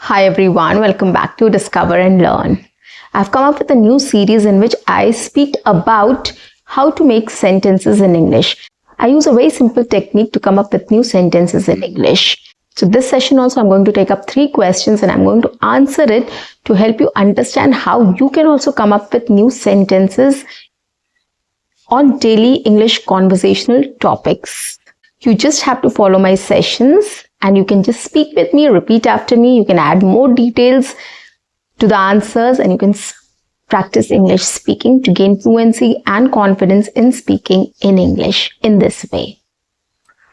Hi everyone, welcome back to Discover and Learn. I've come up with a new series in which I speak about how to make sentences in English. I use a very simple technique to come up with new sentences in English. So this session also I'm going to take up 3 questions and I'm going to answer it to help you understand how you can also come up with new sentences on daily English conversational topics. You just have to follow my sessions and you can just speak with me, repeat after me. You can add more details to the answers and you can practice English speaking to gain fluency and confidence in speaking in English in this way.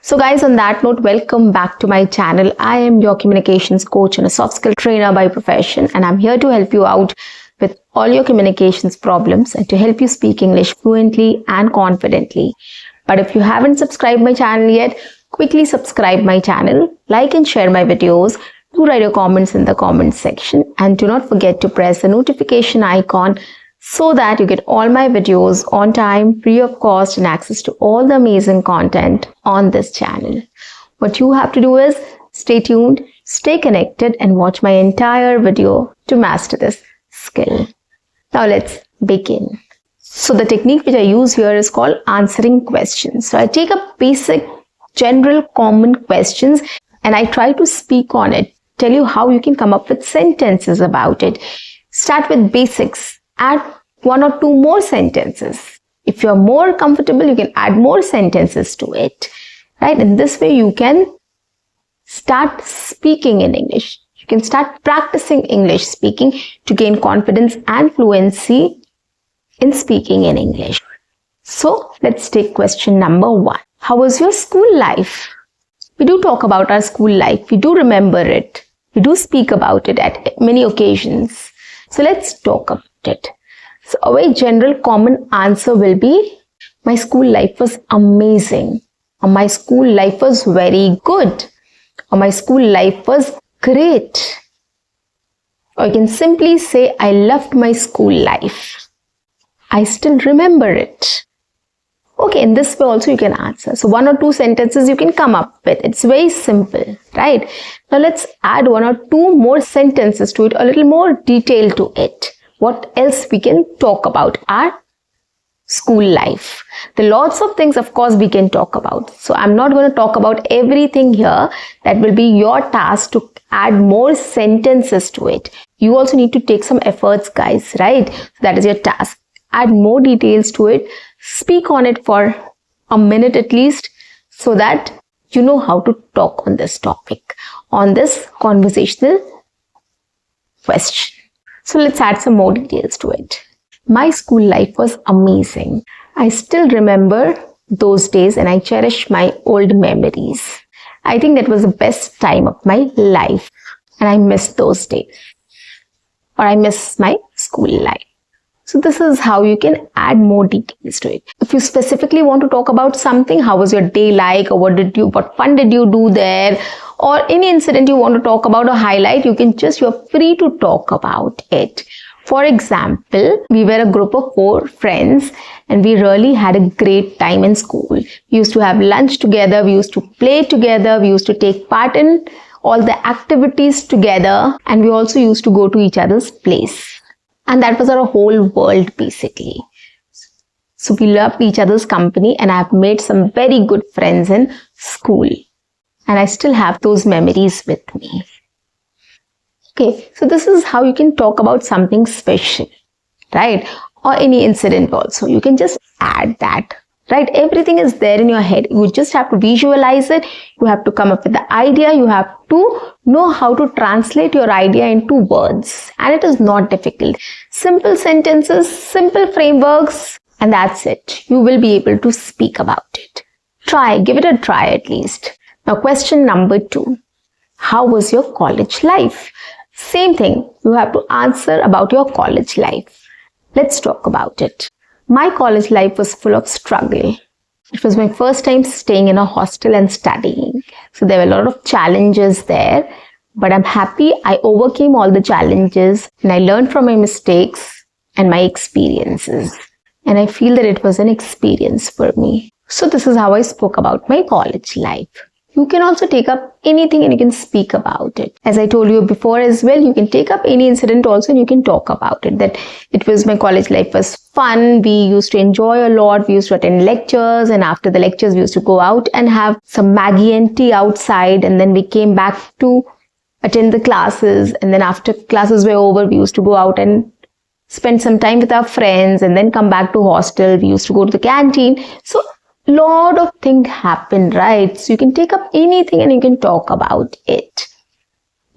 So guys, on that note, welcome back to my channel. I am your communications coach and a soft skill trainer by profession, and I'm here to help you out with all your communications problems and to help you speak English fluently and confidently. But if you haven't subscribed my channel yet, quickly subscribe my channel, like and share my videos, do write your comments in the comments section, and do not forget to press the notification icon so that you get all my videos on time, free of cost, and access to all the amazing content on this channel. What you have to do is stay tuned, stay connected, and watch my entire video to master this skill. Now let's begin. So the technique which I use here is called answering questions. So I take up basic, general, common questions and I try to speak on it, tell you how you can come up with sentences about it. Start with basics, add 1 or 2 more sentences. If you're more comfortable, you can add more sentences to it, right? In this way, you can start speaking in English. You can start practicing English speaking to gain confidence and fluency in speaking in English. So let's take question number 1. How was your school life? We do talk about our school life. We do remember it. We do speak about it at many occasions. So let's talk about it. So a very general common answer will be, my school life was amazing. Or my school life was very good. Or my school life was great. Or you can simply say, I loved my school life. I still remember it. Okay, in this way also you can answer. So 1 or 2 sentences you can come up with. It's very simple, right? Now let's add 1 or 2 more sentences to it, a little more detail to it. What else we can talk about? Our school life. There are lots of things, of course, we can talk about. So I'm not going to talk about everything here. That will be your task to add more sentences to it. You also need to take some efforts, guys, right? So that is your task. Add more details to it. Speak on it for a minute at least so that you know how to talk on this topic, on this conversational question. So let's add some more details to it. My school life was amazing. I still remember those days and I cherish my old memories. I think that was the best time of my life and I miss those days. Or I miss my school life. So this is how you can add more details to it. If you specifically want to talk about something, how was your day like, or what fun did you do there, or any incident you want to talk about or highlight, you're free to talk about it. For example, we were a group of 4 friends and we really had a great time in school. We used to have lunch together, we used to play together, we used to take part in all the activities together, and we also used to go to each other's place. And that was our whole world basically. So we loved each other's company and I've made some very good friends in school. And I still have those memories with me. Okay, so this is how you can talk about something special, right? Or any incident also. You can just add that, right? Everything is there in your head. You just have to visualize it. You have to come up with the idea. You have to know how to translate your idea into words. And it is not difficult. Simple sentences, simple frameworks, and that's it. You will be able to speak about it. Give it a try at least. Now question number 2. How was your college life? Same thing. You have to answer about your college life. Let's talk about it. My college life was full of struggle. It was my first time staying in a hostel and studying. So there were a lot of challenges there. But I'm happy I overcame all the challenges and I learned from my mistakes and my experiences. And I feel that it was an experience for me. So this is how I spoke about my college life. you can also take up anything and you can speak about it. As I told you before as well, you can take up any incident also and you can talk about it. That it was, my college life was fun. We used to enjoy a lot. We used to attend lectures, and after the lectures we used to go out and have some Maggie and tea outside, and then we came back to attend the classes, and then after classes were over we used to go out and spend some time with our friends and then come back to hostel. We used to go to the canteen. So lot of things happen, right? So you can take up anything and you can talk about it.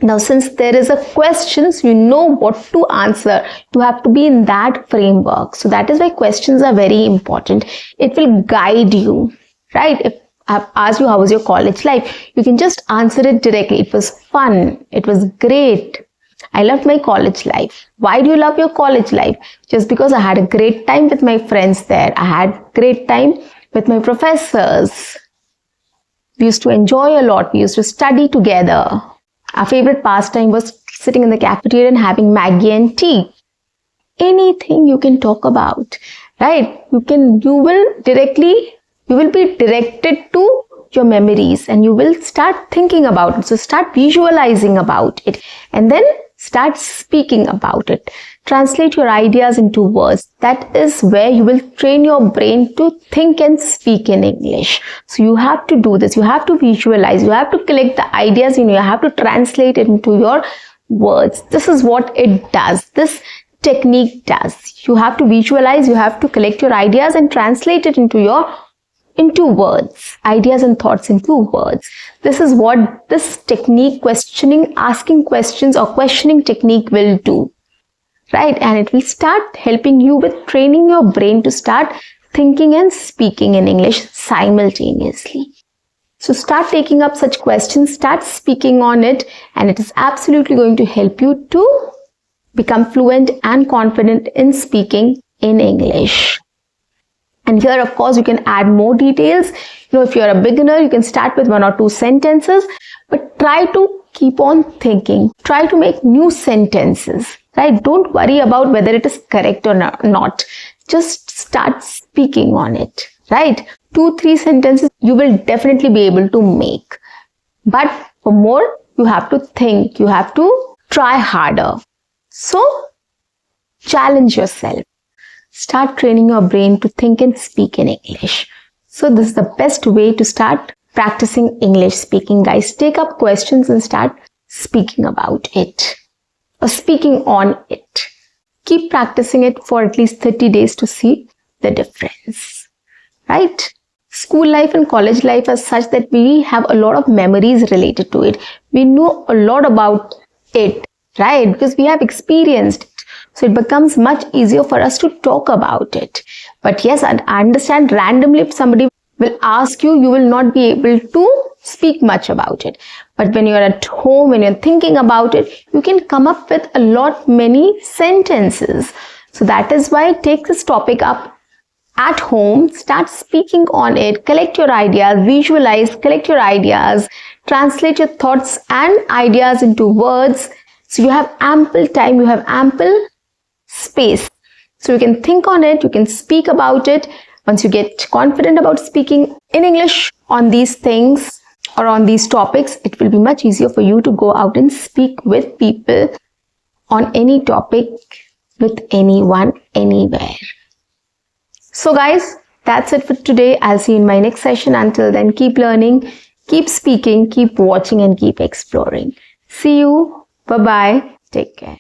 Now, since there is a question, so you know what to answer. You have to be in that framework. So that is why questions are very important. It will guide you, right? If I've asked you how was your college life, you can just answer it directly. It was fun. It was great. I loved my college life. Why do you love your college life? Just because I had a great time with my friends there. I had great time with my professors. We used to enjoy a lot. We used to study together. Our favorite pastime was sitting in the cafeteria and having Maggie and tea. Anything you can talk about, right? You will be directed to your memories and you will start thinking about it. So start visualizing about it and then start speaking about it. Translate your ideas into words. That is where you will train your brain to think and speak in English. So you have to do this. You have to visualize. You have to collect the ideas and you have to translate it into your words. This is what it does. This technique does. You have to visualize. You have to collect your ideas and translate it into words, ideas and thoughts into words. This is what this technique, asking questions or questioning technique will do, right? And it will start helping you with training your brain to start thinking and speaking in English simultaneously. So start taking up such questions, start speaking on it, and it is absolutely going to help you to become fluent and confident in speaking in English. And here, of course, you can add more details. If you're a beginner, you can start with 1 or 2 sentences, but try to keep on thinking. Try to make new sentences, right? Don't worry about whether it is correct or not. Just start speaking on it, right? 2-3 sentences you will definitely be able to make. But for more, you have to think. You have to try harder. So, challenge yourself. Start training your brain to think and speak in English. So this is the best way to start practicing English speaking, guys. Take up questions and start speaking about it or speaking on it. Keep practicing it for at least 30 days to see the difference, right? School life and college life are such that we have a lot of memories related to it. We know a lot about it, right? Because we have experienced it. So it becomes much easier for us to talk about it. But yes, I understand randomly if somebody will ask you, you will not be able to speak much about it. But when you're at home, when you're thinking about it, you can come up with many sentences. So that is why take this topic up at home, start speaking on it, collect your ideas, visualize, collect your ideas, translate your thoughts and ideas into words. So you have ample time, you have ample space. So you can think on it, you can speak about it. Once you get confident about speaking in English on these things or on these topics, it will be much easier for you to go out and speak with people on any topic with anyone, anywhere. So guys, that's it for today. I'll see you in my next session. Until then, keep learning, keep speaking, keep watching and keep exploring. See you. Bye-bye. Take care.